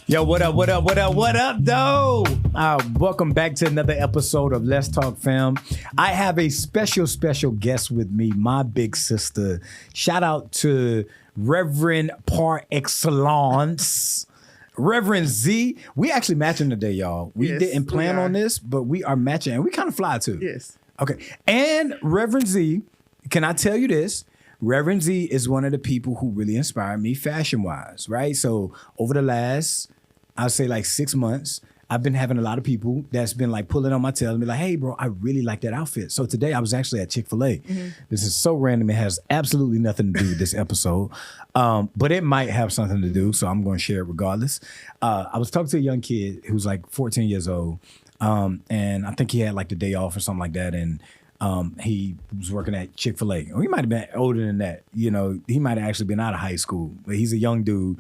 Yo, what up, though? Welcome back to another episode of Let's Talk Fam. I have a special guest with me, my big sister. Shout out to Reverend par excellence, Reverend Z. We actually matching today, y'all. We didn't plan on this, but we are matching, and we kind of fly too. Yes. Okay. And Reverend Z, can I tell you this? Reverend Z is one of the people who really inspired me fashion-wise, right? So over the last, I'll say like 6 months, I've been having a lot of people that's been like pulling on my tail and be like, hey, bro, I really like that outfit. So today I was actually at Chick-fil-A. Mm-hmm. This is so random. It has absolutely nothing to do with this episode, but it might have something to do. So I'm going to share it regardless. I was talking to a young kid who's like 14 years old. And I think he had like the day off or something like that. And he was working at Chick-fil-A. Or he might have been older than that. You know, he might have actually been out of high school, but he's a young dude.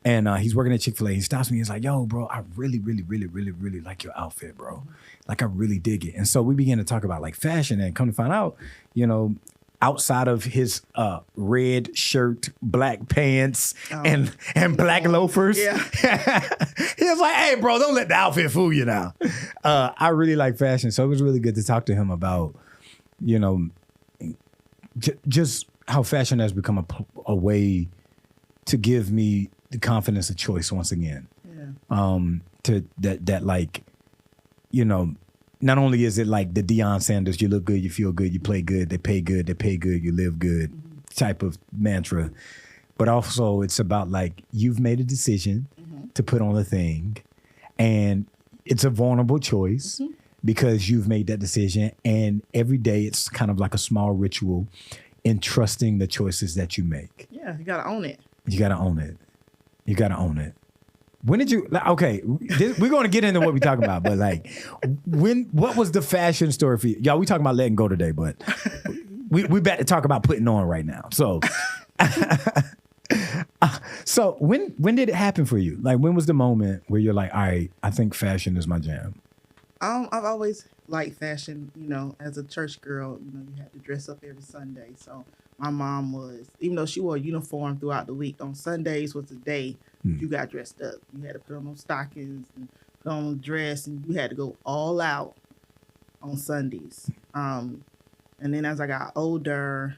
And he's working at Chick-fil-A. He stops me. He's like, yo, bro, I really like your outfit, bro. Like, I really dig it. And so we began to talk about like fashion, and come to find out, you know, outside of his red shirt, black pants, and black loafers, he was like, hey, bro, don't let the outfit fool you now. I really like fashion. So it was really good to talk to him about, you know, just how fashion has become a way to give me the confidence of choice once again. To that like, you know, not only is it like the Deion Sanders, you look good, you feel good, you play good, they pay good, you live good type of mantra, but also it's about like you've made a decision to put on a thing, and it's a vulnerable choice because you've made that decision, and every day it's kind of like a small ritual in trusting the choices that you make. Yeah, you gotta own it. You gotta own it. You gotta own it. When did you? Okay, we're gonna get into what we talking about, but like, what was the fashion story for you? Y'all, we talking about letting go today, but we about to talk about putting on right now. So, so when did it happen for you? Like, when was the moment where you're like, all right, I think fashion is my jam? I've always liked fashion. You know, as a church girl, you know, you had to dress up every Sunday. So my mom was, even though she wore a uniform throughout the week, on Sundays was the day you got dressed up. You had to put on those stockings and put on a dress, and you had to go all out on Sundays. And then as I got older,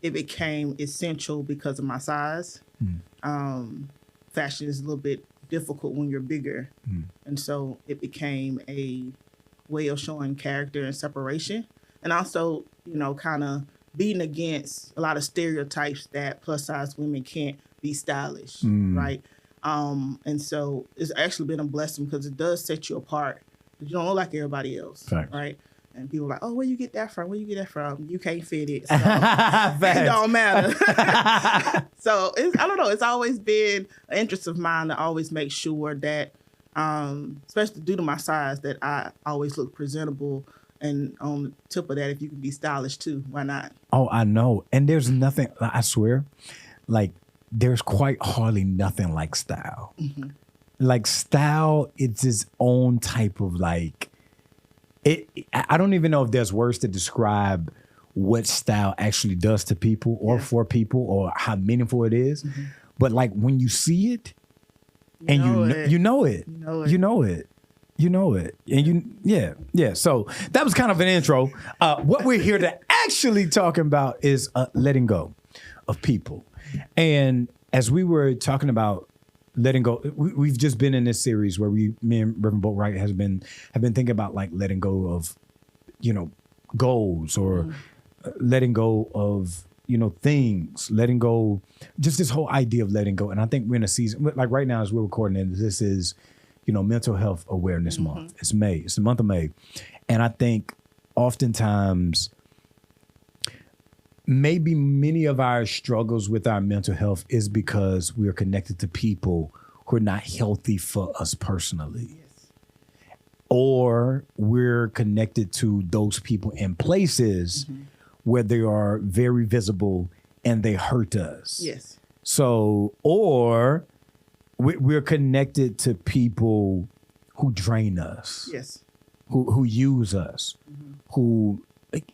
it became essential because of my size. Fashion is a little bit difficult when you're bigger. And so it became a way of showing character and separation. And also, you know, kind of beating against a lot of stereotypes that plus size women can't be stylish, right? And so it's actually been a blessing because it does set you apart. You don't look like everybody else, right? And people are like, oh, where you get that from? Where you get that from? You can't fit it. So it don't matter. So I don't know. It's always been an interest of mine to always make sure that, especially due to my size, that I always look presentable. And on the tip of that, if you can be stylish too, why not? Oh, I know. And there's nothing, I swear, like there's quite hardly nothing like style. Like style, it's its own type of like, I don't even know if there's words to describe what style actually does to people or for people or how meaningful it is. But like when you see it, you know it. And yeah. So that was kind of an intro. What we're here to actually talking about is letting go of people. And as we were talking about letting go, we've just been in this series where me and Reverend Boatwright have been thinking about like letting go of, you know, goals or letting go of, you know, things, letting go, just this whole idea of letting go. And I think we're in a season, like right now as we're recording it, this is, you know, Mental Health Awareness Month. It's May. It's the month of May. And I think oftentimes maybe many of our struggles with our mental health is because we are connected to people who are not healthy for us personally. Or we're connected to those people in places where they are very visible and they hurt us. So, or we're connected to people who drain us. Who use us.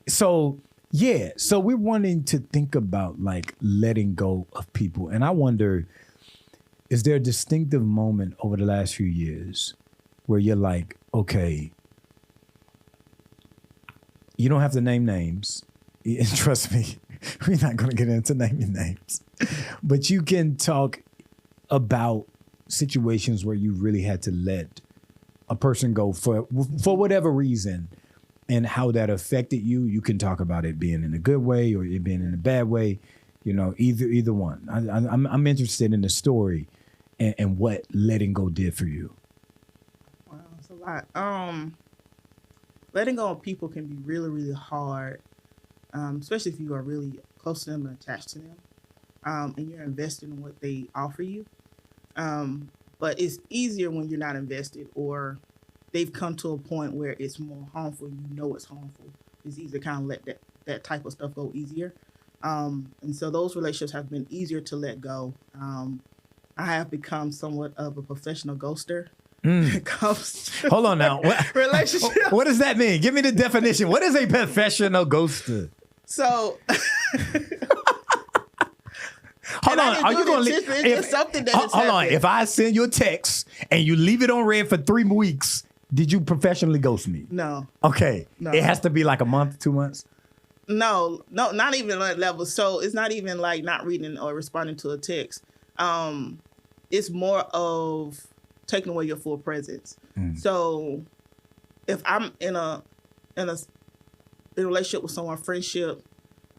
So we're wanting to think about like letting go of people. And I wonder, is there a distinctive moment over the last few years where you're like, okay, you don't have to name names. Trust me, we're not going to get into naming names. But you can talk about situations where you really had to let a person go for whatever reason and how that affected you. You can talk about it being in a good way or it being in a bad way. You know, either one. I'm interested in the story and what letting go did for you. Wow, it's a lot. Letting go of people can be really, really hard, especially if you are really close to them and attached to them, and you're invested in what they offer you. But it's easier when you're not invested or they've come to a point where it's more harmful. You know it's harmful. It's easier to kind of let that type of stuff go easier. And so those relationships have been easier to let go. I have become somewhat of a professional ghoster. Hold on now. Relationship. What does that mean? Give me the definition. What is a professional ghoster? So, hold on. Are you going to leave? It's something that Hold on. If I send you a text and you leave it on red for 3 weeks, did you professionally ghost me? No. Okay. No. It has to be like a month, 2 months? No, not even on that level. So it's not even like not reading or responding to a text. It's more of taking away your full presence. So if I'm in a relationship with someone, friendship,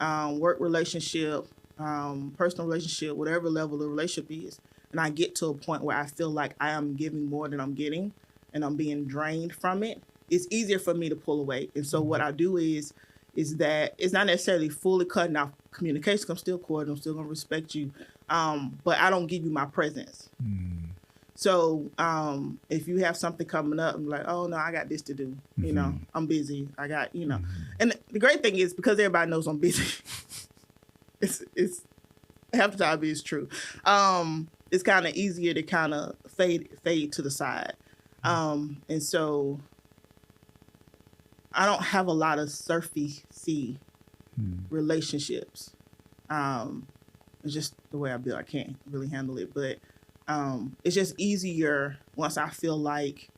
work relationship, personal relationship, whatever level the relationship is, and I get to a point where I feel like I am giving more than I'm getting and I'm being drained from it, it's easier for me to pull away. And so what I do is that it's not necessarily fully cutting off communication. I'm still cordial. I'm still going to respect you. But I don't give you my presence. So if you have something coming up, I'm like, oh, no, I got this to do. You know, I'm busy. I got, you know. And the great thing is because everybody knows I'm busy, it's half the time it's true. It's kind of easier to kind of fade to the side. And so I don't have a lot of surface relationships. It's just the way I build. I can't really handle it. But it's just easier once I feel like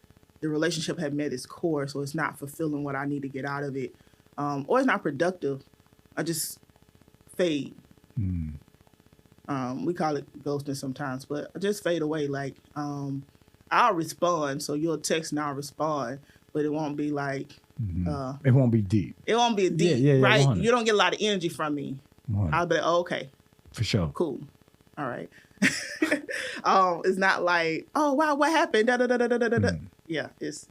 the relationship had met its core, so it's not fulfilling what I need to get out of it, or it's not productive. I just fade. We call it ghosting sometimes, but I just fade away. Like I'll respond, so you'll text and I'll respond, but it won't be like it won't be deep. It won't be deep, yeah, right? 100. You don't get a lot of energy from me. 100. I'll be like, oh, okay, for sure, cool, all right. It's not like, oh wow, what happened? Da, da, da, da, da, da. Yeah, it's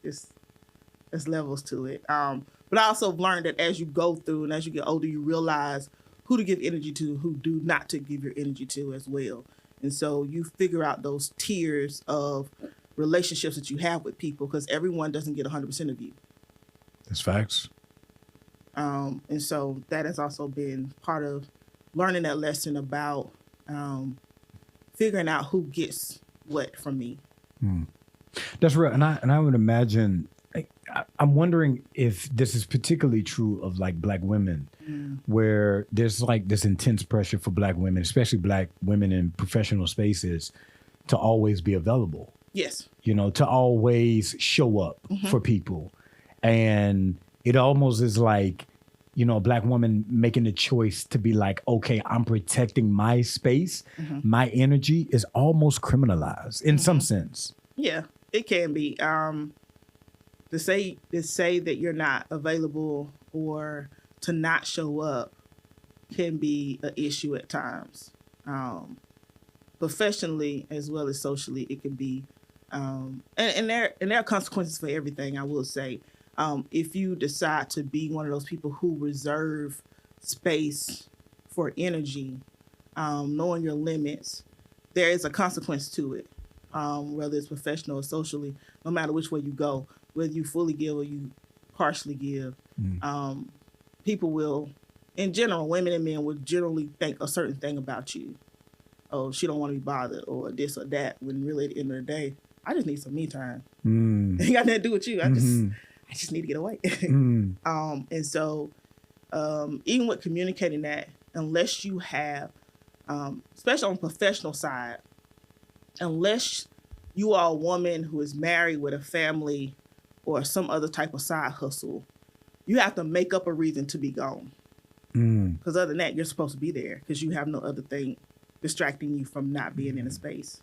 levels to it. But I also learned that as you go through and as you get older, you realize who to give energy to, who do not to give your energy to as well. And so you figure out those tiers of relationships that you have with people because everyone doesn't get 100% of you. That's facts. And so that has also been part of learning that lesson about figuring out who gets what from me. That's real. And I would imagine, I'm wondering if this is particularly true of like Black women, where there's like this intense pressure for Black women, especially Black women in professional spaces, to always be available. Yes. You know, to always show up for people. And it almost is like, you know, a Black woman making the choice to be like, okay, I'm protecting my space. My energy is almost criminalized in some sense. Yeah, it can be. To say that you're not available or to not show up can be an issue at times. Professionally as well as socially, it can be. And there are consequences for everything, I will say. If you decide to be one of those people who reserve space for energy, knowing your limits, there is a consequence to it, whether it's professional or socially, no matter which way you go, whether you fully give or you partially give. People will, in general, women and men will generally think a certain thing about you. Oh, she don't want to be bothered or this or that, when really at the end of the day, I just need some me time. It ain't got nothing to do with you. I just need to get away. And so even with communicating that, unless you have, especially on the professional side, unless you are a woman who is married with a family or some other type of side hustle, you have to make up a reason to be gone. Because other than that, you're supposed to be there because you have no other thing distracting you from not being in a space.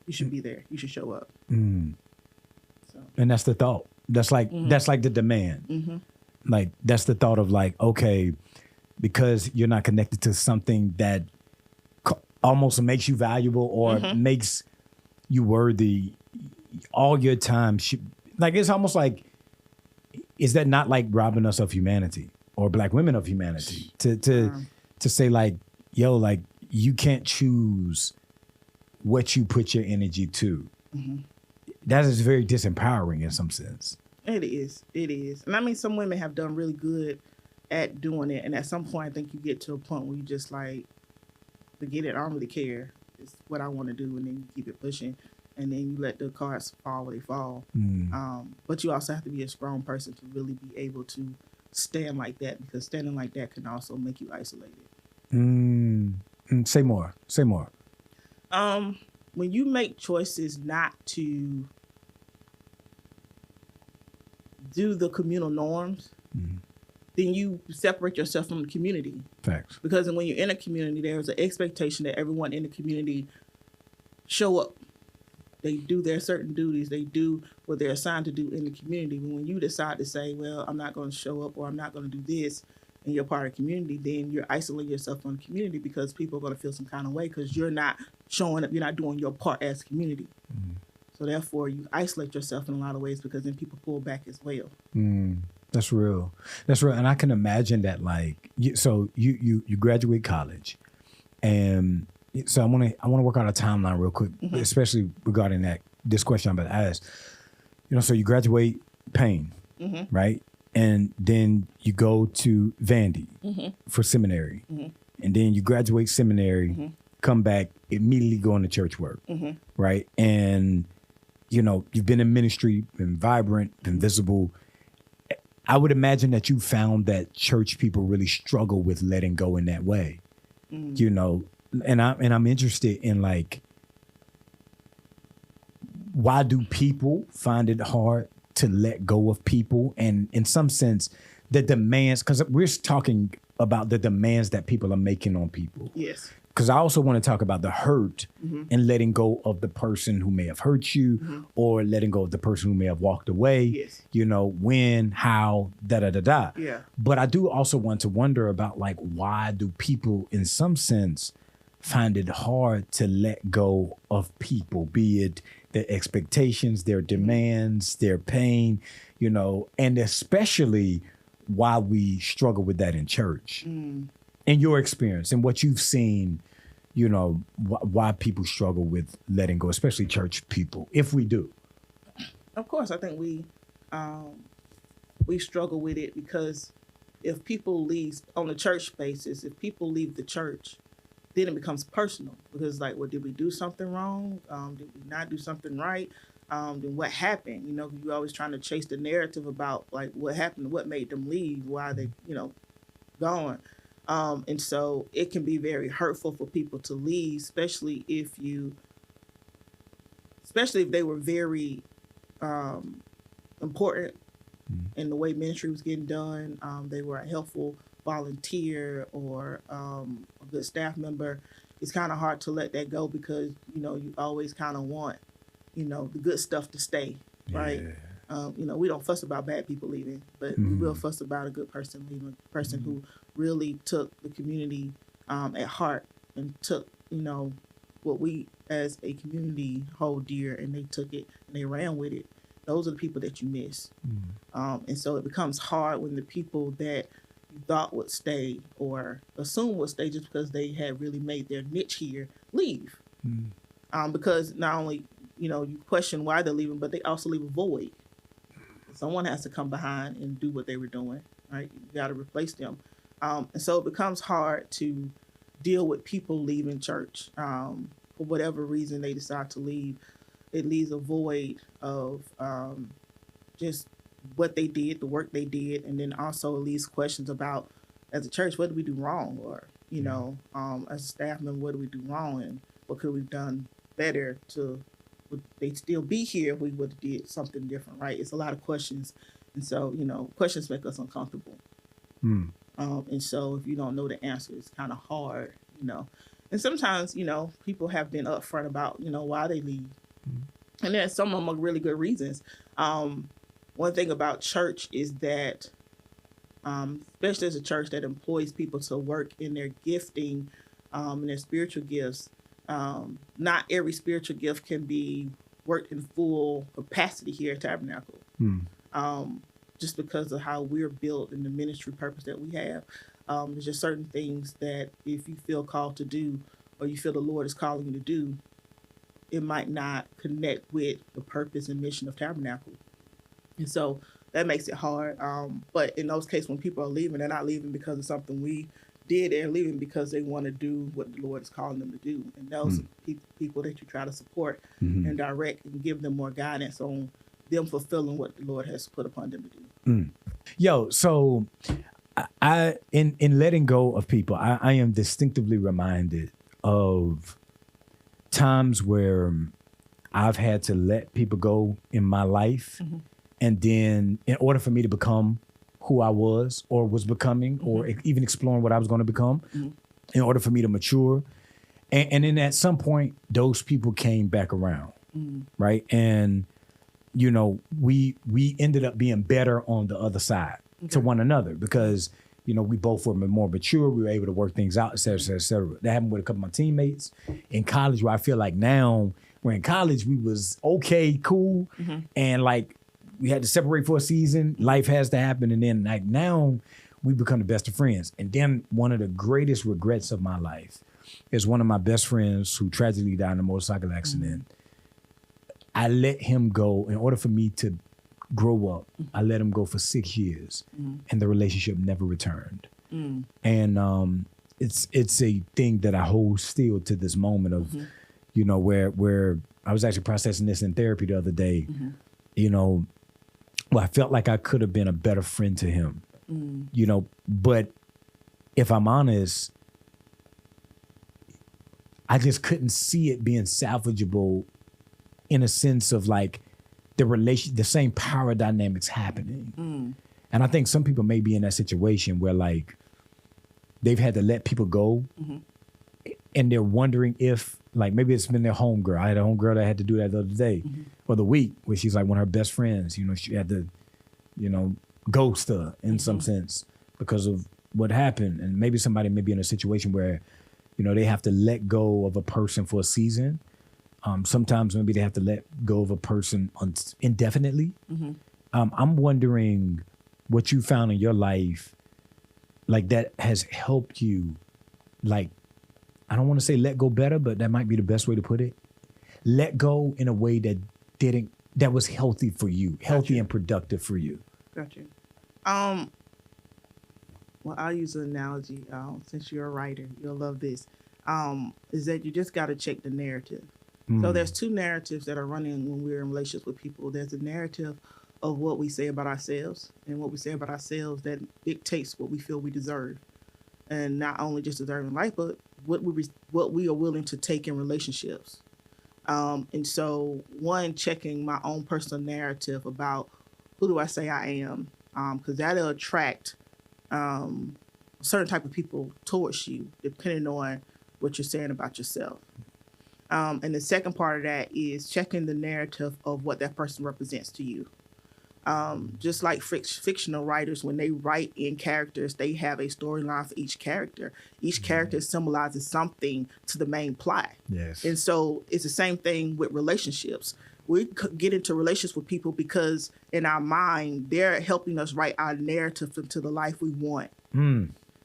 You should be there. You should show up. So. And that's the thought. That's like the demand. Like that's the thought of like, okay, because you're not connected to something that almost makes you valuable or makes you worthy, all your time should, like, it's almost like, is that not like robbing us of humanity or black women of humanity to say like, yo, like you can't choose what you put your energy to. That is very disempowering in some sense. It is. And I mean, some women have done really good at doing it. And at some point, I think you get to a point where you just like, forget it. I don't really care. It's what I want to do. And then you keep it pushing. And then you let the cards fall where they fall. But you also have to be a strong person to really be able to stand like that, because standing like that can also make you isolated. Say more. When you make choices not to do the communal norms, then you separate yourself from the community. Facts. Because when you're in a community, there's an expectation that everyone in the community show up. They do their certain duties. They do what they're assigned to do in the community. But when you decide to say, well, I'm not going to show up or I'm not going to do this, and you're part of the community, then you're isolating yourself from the community because people are going to feel some kind of way because you're not showing up. You're not doing your part as a community. So therefore, you isolate yourself in a lot of ways because then people pull back as well. That's real. And I can imagine that, like, so you graduate college, and so I want to work out a timeline real quick, especially regarding this question I'm about to ask. So you graduate Payne, right? And then you go to Vandy for seminary, and then you graduate seminary, come back, immediately go into church work, right? And you've been in ministry, been vibrant, been visible. I would imagine that you found that church people really struggle with letting go in that way, And I'm interested in, like, why do people find it hard to let go of people? And in some sense, the demands, because we're talking about the demands that people are making on people. Yes. Because I also want to talk about the hurt and letting go of the person who may have hurt you or letting go of the person who may have walked away. Yes. When, how, da-da-da-da. Yeah. But I do also want to wonder about, like, why do people in some sense find it hard to let go of people, be it their expectations, their demands, their pain, and especially why we struggle with that in church. In your experience and what you've seen, why people struggle with letting go, especially church people, if we do. Of course, I think we struggle with it because if people leave on a church basis, if people leave the church, then it becomes personal because, like, well, did we do something wrong? Did we not do something right? Then what happened? You're always trying to chase the narrative about, like, what happened, what made them leave, why they, gone. And so it can be very hurtful for people to leave, especially if they were very important in the way ministry was getting done. They were a helpful volunteer or a good staff member. It's kind of hard to let that go because, you always kind of want, the good stuff to stay, right? Yeah. We don't fuss about bad people leaving, but we will fuss about a good person leaving, a person who really took the community at heart and took, what we as a community hold dear, and they took it and they ran with it. Those are the people that you miss. And so it becomes hard when the people that you thought would stay or assume would stay just because they had really made their niche here leave. Because not only, you question why they're leaving, but they also leave a void. Someone has to come behind and do what they were doing, right? You got to replace them. And so it becomes hard to deal with people leaving church. For whatever reason they decide to leave, it leaves a void of just what they did, the work they did, and then also it leaves questions about, as a church, what did we do wrong? Or, as a staff member, what did we do wrong? And what could we have done better to, would they still be here if we would have did something different, right? It's a lot of questions. And so, questions make us uncomfortable. Mm. And so if you don't know the answer, it's kind of hard. And sometimes, people have been upfront about, why they leave. And there's some of them are really good reasons. One thing about church is that, especially as a church that employs people to work in their gifting, and their spiritual gifts, not every spiritual gift can be worked in full capacity here at Tabernacle. Just because of how we're built and the ministry purpose that we have. There's just certain things that if you feel called to do, or you feel the Lord is calling you to do, it might not connect with the purpose and mission of Tabernacle. And so that makes it hard. But in those cases, when people are leaving, they're not leaving because of something we did. They're leaving because they want to do what the Lord is calling them to do. And those people that you try to support and direct and give them more guidance on them fulfilling what the Lord has put upon them to do. Yo, so I in letting go of people, I am distinctively reminded of times where I've had to let people go in my life. And then in order for me to become who I was or was becoming, or even exploring what I was going to become, in order for me to mature. And then at some point, those people came back around, right? And we ended up being better on the other side to one another because, we both were more mature. We were able to work things out, et cetera, et cetera, et cetera. That happened with a couple of my teammates in college, where I feel like now we're in college, we was okay, cool. And like we had to separate for a season. Life has to happen. And then like now we become the best of friends. And then one of the greatest regrets of my life is one of my best friends who tragically died in a motorcycle accident. I let him go in order for me to grow up. I let him go for 6 years, and the relationship never returned. And it's a thing that I hold still to this moment of, where I was actually processing this in therapy the other day. Well, I felt like I could have been a better friend to him, but if I'm honest, I just couldn't see it being salvageable in a sense of like the same power dynamics happening. And I think some people may be in that situation where like they've had to let people go and they're wondering if like maybe it's been their homegirl. I had a homegirl that had to do that the other day or the week where she's like one of her best friends, she had to, ghost her in some sense because of what happened. And maybe somebody may be in a situation where, they have to let go of a person for a season. Sometimes maybe they have to let go of a person indefinitely. I'm wondering what you found in your life, like that has helped you, like, I don't want to say let go better, but that might be the best way to put it. Let go in a way that was healthy for you, healthy and productive for you. Gotcha. Well, I'll use an analogy. Since you're a writer, you'll love this. Is that you just got to check the narrative. So there's two narratives that are running when we're in relationships with people. There's a narrative of what we say about ourselves, and what we say about ourselves that dictates what we feel we deserve. And not only just deserve in life, but what we are willing to take in relationships. And so checking my own personal narrative about who do I say I am, because that'll attract a certain type of people towards you, depending on what you're saying about yourself. And the second part of that is checking the narrative of what that person represents to you. Just like fictional writers, when they write in characters, they have a storyline for each character. Each character symbolizes something to the main plot. Yes. And so it's the same thing with relationships. We get into relationships with people because in our mind, they're helping us write our narrative into the life we want.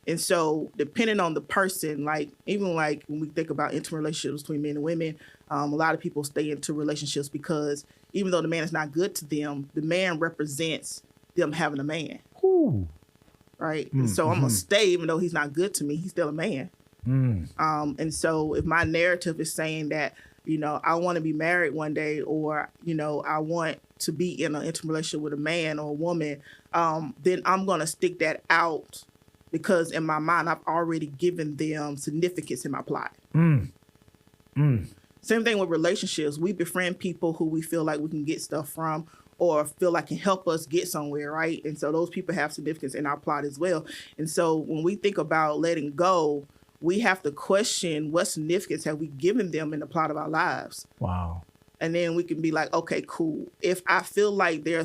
And so depending on the person, like even like when we think about intimate relationships between men and women, a lot of people stay into relationships because even though the man is not good to them, the man represents them having a man. Ooh. Right? And so I'm going to stay even though he's not good to me. He's still a man. And so if my narrative is saying that, I want to be married one day, or, I want to be in an intimate relationship with a man or a woman, then I'm going to stick that out because in my mind, I've already given them significance in my plot. Same thing with relationships. We befriend people who we feel like we can get stuff from or feel like can help us get somewhere, right? And so those people have significance in our plot as well. And so when we think about letting go, we have to question what significance have we given them in the plot of our lives. Wow. And then we can be like, okay, cool. If I feel like they're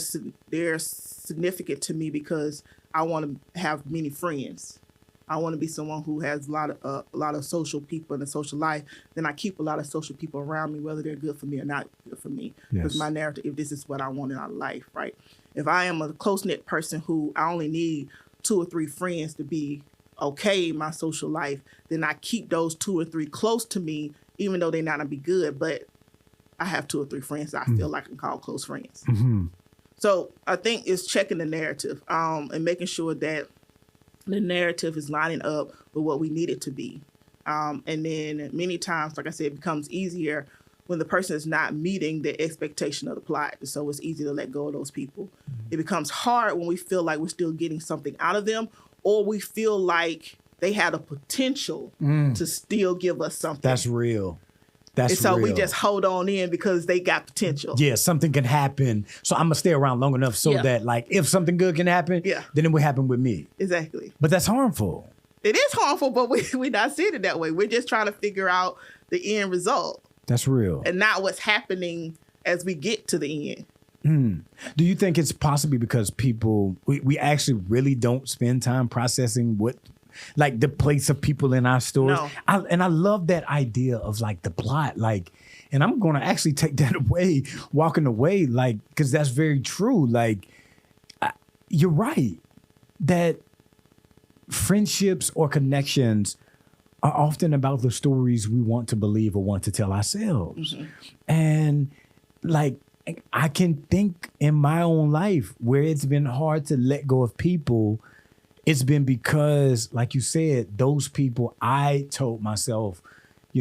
significant to me because I want to have many friends, I want to be someone who has a lot of social people in a social life, then I keep a lot of social people around me, whether they're good for me or not good for me. Because my narrative, if this is what I want in our life, right? If I am a close-knit person who I only need 2 or 3 friends to be okay in my social life, then I keep those 2 or 3 close to me, even though they're not going to be good. But I have 2 or 3 friends that I feel like I can call close friends. Mm-hmm. So I think it's checking the narrative and making sure that the narrative is lining up with what we need it to be. And then many times, like I said, it becomes easier when the person is not meeting the expectation of the plot. So it's easy to let go of those people. It becomes hard when we feel like we're still getting something out of them, or we feel like they had a potential to still give us something. That's real. That's and so real. we just hold on in because they got potential. Yeah, something can happen. So I'm going to stay around long enough so that, like, if something good can happen, then it will happen with me. Exactly. But that's harmful. It is harmful, but we're not seeing it that way. We're just trying to figure out the end result. That's real. And not what's happening as we get to the end. Do you think it's possibly because people, we actually really don't spend time processing what, like, the place of people in our stories? No. I love that idea of, like, the plot, like, and I'm going to actually take that away, walking away, like, because that's very true. Like, you're right that friendships or connections are often about the stories we want to believe or want to tell ourselves. And, like, I can think in my own life where it's been hard to let go of people. It's been because, like you said, those people, I told myself,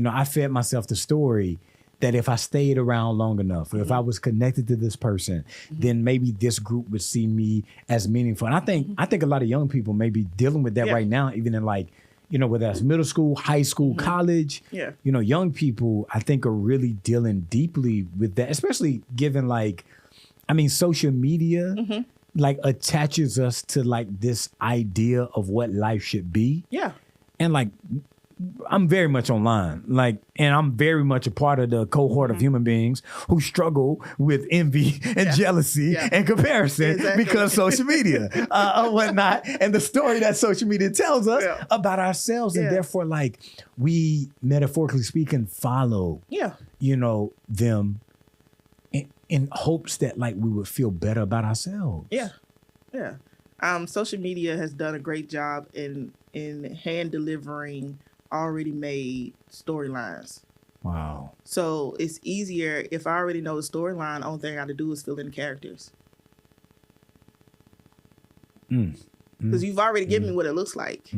I fed myself the story that if I stayed around long enough, or if I was connected to this person, then maybe this group would see me as meaningful. And I think a lot of young people may be dealing with that right now, even in, like, whether that's middle school, high school, college. Yeah. Young people, I think, are really dealing deeply with that, especially given, like, social media. Like, attaches us to, like, this idea of what life should be. Yeah. And, like, I'm very much online, like, and I'm very much a part of the cohort of human beings who struggle with envy and jealousy and comparison because social media or whatnot, and the story that social media tells us about ourselves, and therefore, like, we, metaphorically speaking, follow, them in hopes that, like, we would feel better about ourselves. Yeah. Social media has done a great job in hand delivering already made storylines. Wow. So it's easier if I already know the storyline. Only thing I got to do is fill in the characters. Because you've already given me what it looks like.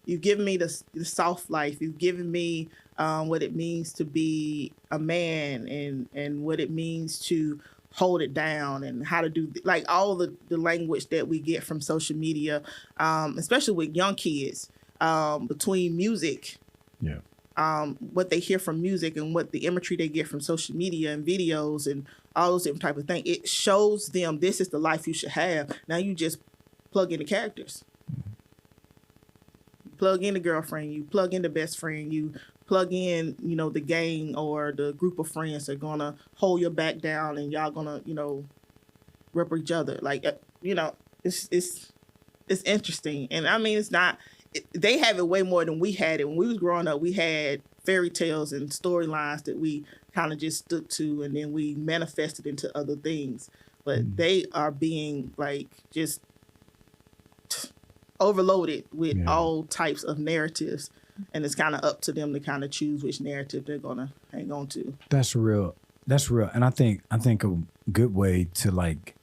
You've given me the soft life. You've given me what it means to be a man and what it means to hold it down and how to do, like, all the language that we get from social media, especially with young kids, between music, what they hear from music and what the imagery they get from social media and videos and all those different type of things. It shows them this is the life you should have. Now you just plug in the characters. You plug in the girlfriend, you plug in the best friend, you plug in, the gang or the group of friends that are gonna hold your back down and y'all gonna, rep each other. Like, it's interesting. And it's not, they have it way more than we had it. When we was growing up, we had fairy tales and storylines that we kind of just stuck to, and then we manifested into other things. But they are being, like, just overloaded with all types of narratives, and it's kind of up to them to kind of choose which narrative they're gonna hang on to. That's real. And I think a good way to, like,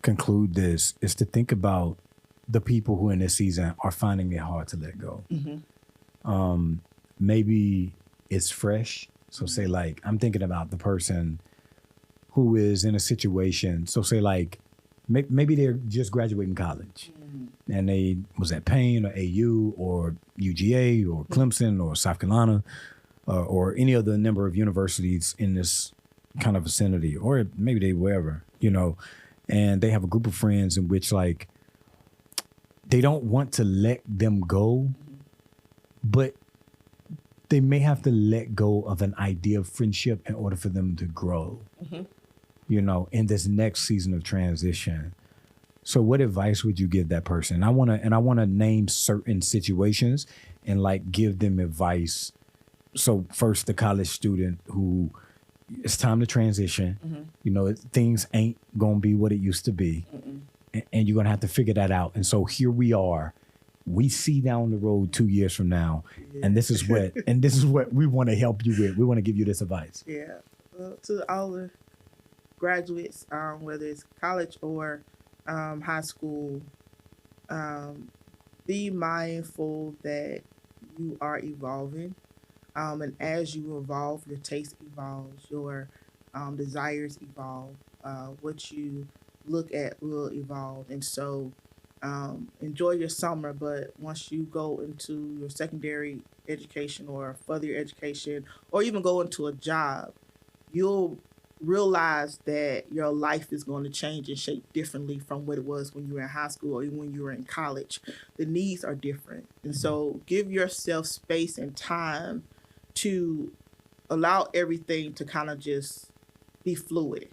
conclude this is to think about the people who in this season are finding it hard to let go. Maybe it's fresh. So say, like, I'm thinking about the person who is in a situation. So say, like, maybe they're just graduating college and they was at Payne or AU or UGA or Clemson or South Carolina, or any of the number of universities in this kind of vicinity, or maybe they wherever, and they have a group of friends in which like they don't want to let them go, but they may have to let go of an idea of friendship in order for them to grow, in this next season of transition. So what advice would you give that person? I want to name certain situations and like give them advice. So first, the college student who it's time to transition. Things ain't going to be what it used to be. And you're going to have to figure that out. And so here we are. We see down the road 2 years from now. Yeah. And this is what we want to help you with. We want to give you this advice. Yeah. Well, to all the graduates, whether it's college or high school, be mindful that you are evolving. And as you evolve, your taste evolves, your desires evolve, what you look at will evolve. And so enjoy your summer, but once you go into your secondary education or further education, or even go into a job, you'll realize that your life is going to change and shape differently from what it was when you were in high school or even when you were in college. The needs are different. And so give yourself space and time to allow everything to kind of just be fluid.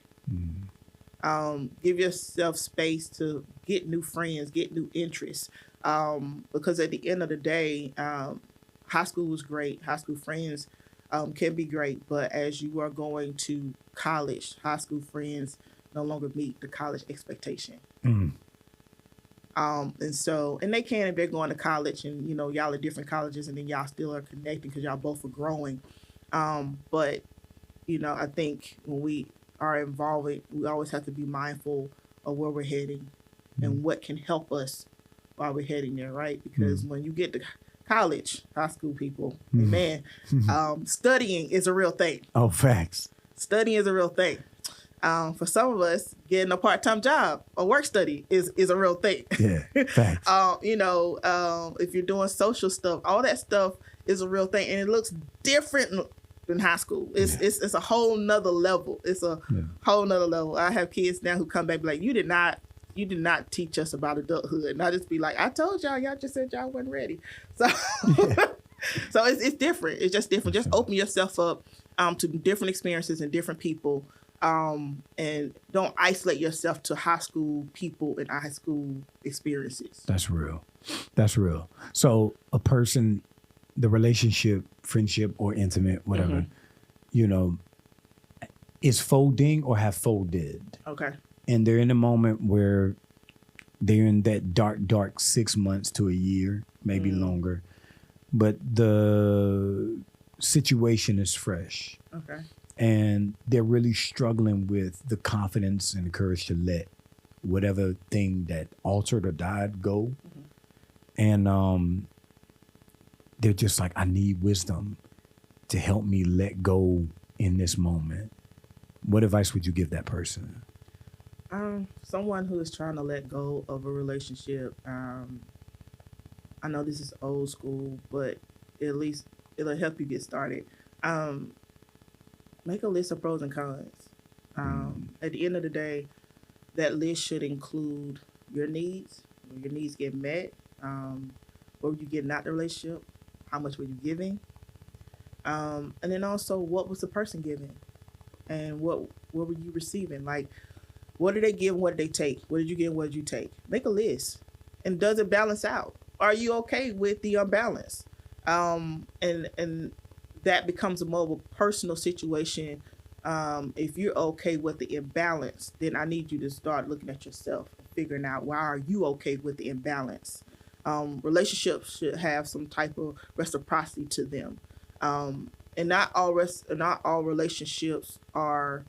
Give yourself space to get new friends, get new interests. Because at the end of the day, high school was great. High school friends can be great. But as you are going to college, high school friends no longer meet the college expectation. And they can if they're going to college and, y'all are different colleges and then y'all still are connecting because y'all both are growing. But, I think when we are involving, we always have to be mindful of where we're heading and what can help us while we're heading there, right? Because when you get to college, high school people, man, studying is a real thing. Oh, facts. Studying is a real thing. For some of us, getting a part-time job or work study is a real thing. Yeah, facts. If you're doing social stuff, all that stuff is a real thing, and it looks different than high school. It's a whole nother level. It's a whole nother level. I have kids now who come back like, you did not teach us about adulthood, and I just be like, I told y'all just said y'all wasn't ready. So, so it's different. It's just different. Just open yourself up to different experiences and different people. And don't isolate yourself to high school people and high school experiences. That's real. So a person, the relationship, friendship, or intimate, whatever, is folding or have folded. Okay. And they're in a moment where they're in that dark 6 months to a year, maybe longer. But the situation is fresh. Okay. And they're really struggling with the confidence and the courage to let whatever thing that altered or died go. And they're just like, I need wisdom to help me let go in this moment. What advice would you give that person? Someone who is trying to let go of a relationship. I know this is old school, but at least it'll help you get started. Make a list of pros and cons. At the end of the day, that list should include your needs. When your needs get met, what were you getting out of the relationship? How much were you giving? And then also, what was the person giving? And what were you receiving? Like, what did they give and what did they take? What did you get and what did you take? Make a list. And does it balance out? Are you okay with the unbalance? And that becomes a more personal situation. If you're okay with the imbalance, then I need you to start looking at yourself and figuring out, why are you okay with the imbalance? Relationships should have some type of reciprocity to them. And not all relationships are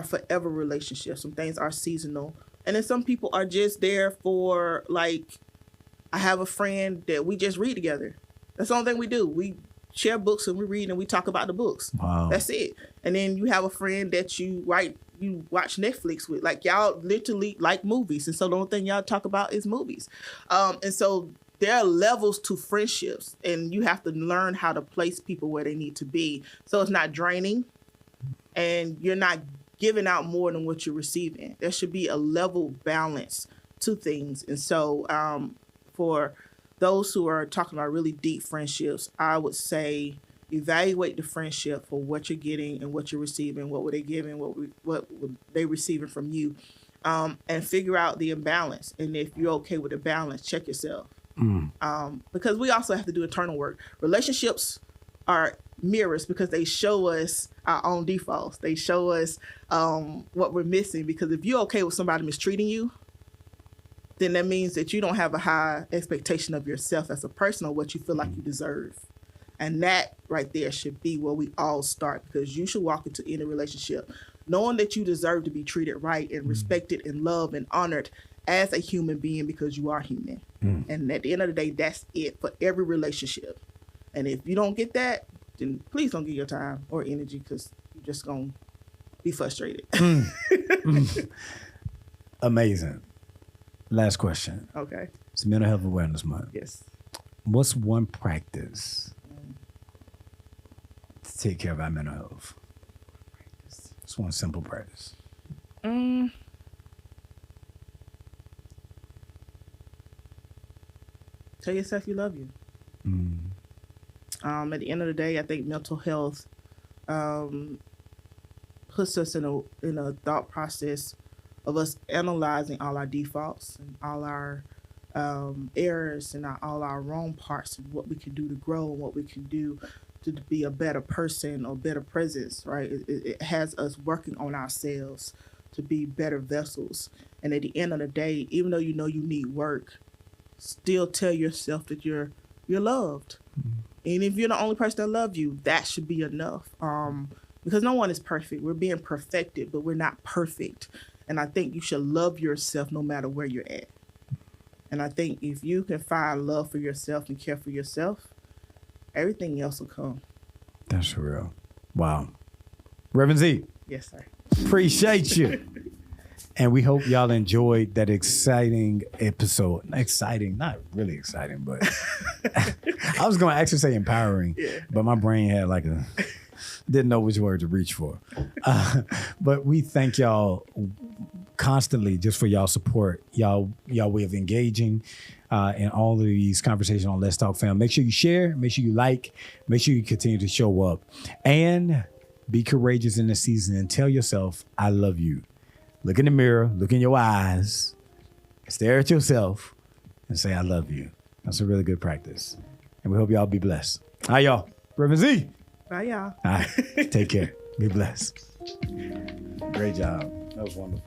forever relationships. Some things are seasonal. And then some people are just there for, like, I have a friend that we just read together. That's the only thing we do. We share books and we read and we talk about the books. Wow. That's it. And then you have a friend that you watch Netflix with. Like, y'all literally like movies. And so the only thing y'all talk about is movies. And so there are levels to friendships, and you have to learn how to place people where they need to be. So it's not draining, and you're not giving out more than what you're receiving. There should be a level balance to things. And so for those who are talking about really deep friendships, I would say evaluate the friendship for what you're getting and what you're receiving. What were they giving? What were they receiving from you? And figure out the imbalance. And if you're okay with the balance, check yourself. Because we also have to do internal work. Relationships are mirrors because they show us our own defaults. They show us what we're missing. Because if you're okay with somebody mistreating you, then that means that you don't have a high expectation of yourself as a person or what you feel like you deserve. And that right there should be where we all start, because you should walk into any relationship knowing that you deserve to be treated right and respected and loved and honored as a human being, because you are human. And at the end of the day, that's it for every relationship. And if you don't get that, then please don't give your time or energy, because you're just going to be frustrated. Amazing. Last question. Okay. It's Mental Health Awareness Month. Yes. What's one practice to take care of our mental health? It's one simple practice. Tell yourself you love you. At the end of the day, I think mental health puts us in a thought process of us analyzing all our defaults and all our errors and all our wrong parts, and what we can do to grow and what we can do to be a better person or better presence, right? It has us working on ourselves to be better vessels. And at the end of the day, even though you know you need work, still tell yourself that you're loved. And if you're the only person that loves you, that should be enough. Because no one is perfect. We're being perfected, but we're not perfect. And I think you should love yourself no matter where you're at. And I think if you can find love for yourself and care for yourself, everything else will come. That's real. Wow. Reverend Z. Yes, sir. Appreciate you. And we hope y'all enjoyed that exciting episode. Exciting, not really exciting, but I was going to actually say empowering, but my brain had didn't know which word to reach for. But we thank y'all constantly just for y'all support, y'all way of engaging in all of these conversations on Let's Talk Fam. Make sure you share, make sure you like, make sure you continue to show up, and be courageous in the season and tell yourself, I love you. Look in the mirror, look in your eyes, stare at yourself, and say, I love you. That's a really good practice. And we hope y'all be blessed. All right, y'all. Reverend Z. Bye, y'all. All right. Take care. Be blessed. Great job. That was wonderful.